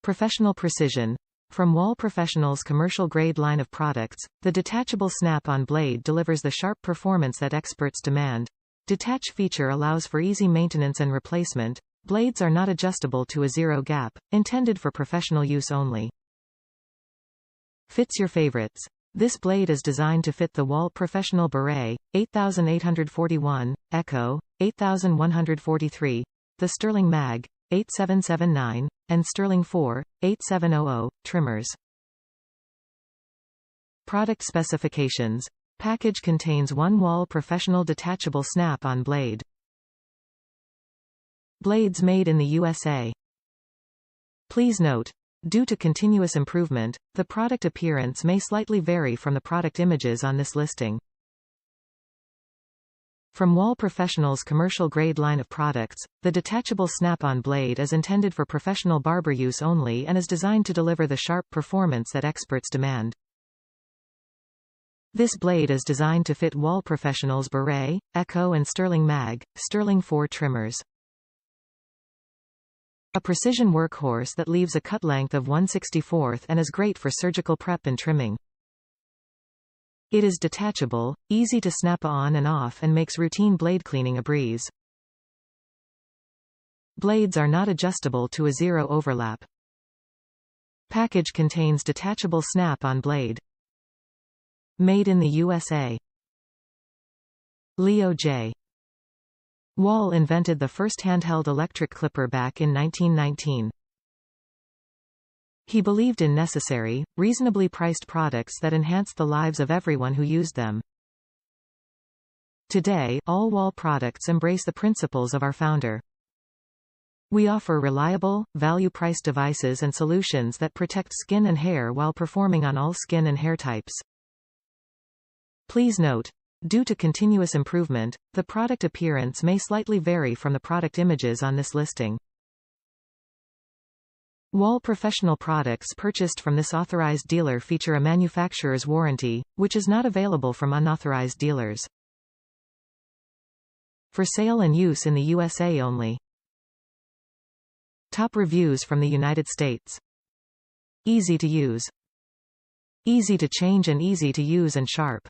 Professional precision. From Wahl Professional's commercial-grade line of products, the Detachable Snap On Blade delivers the sharp performance that experts demand. Detach feature allows for easy maintenance and replacement. Blades are not adjustable to a zero gap, intended for professional use only. Fits your favorites. This blade is designed to fit the Wahl Professional Beret, 8841, Echo, 8143, the Sterling Mag, 8779, and Sterling 4, 8700, trimmers. Product specifications. Package contains one Wahl Professional Detachable Snap On Blade. Blades made in the U.S.A. Please note, due to continuous improvement, the product appearance may slightly vary from the product images on this listing. From Wahl Professional's commercial-grade line of products, the Detachable Snap-On Blade is intended for professional barber use only and is designed to deliver the sharp performance that experts demand. This blade is designed to fit Wahl Professional's Beret, Echo and Sterling Mag, Sterling 4 trimmers. A precision workhorse that leaves a cut length of 1/64 and is great for surgical prep and trimming. It is detachable, easy to snap on and off, and makes routine blade cleaning a breeze. Blades are not adjustable to a zero overlap. Package contains Detachable Snap-On Blade. Made in the U.S.A. Leo J. Wahl invented the first handheld electric clipper back in 1919. He believed in necessary, reasonably priced products that enhanced the lives of everyone who used them. Today, all Wahl products embrace the principles of our founder. We offer reliable, value-priced devices and solutions that protect skin and hair while performing on all skin and hair types. Please note, due to continuous improvement, the product appearance may slightly vary from the product images on this listing. Wahl Professional products purchased from this authorized dealer feature a manufacturer's warranty, which is not available from unauthorized dealers. For sale and use in the USA only. Top reviews from the United States. Easy to use. Easy to change and easy to use and sharp.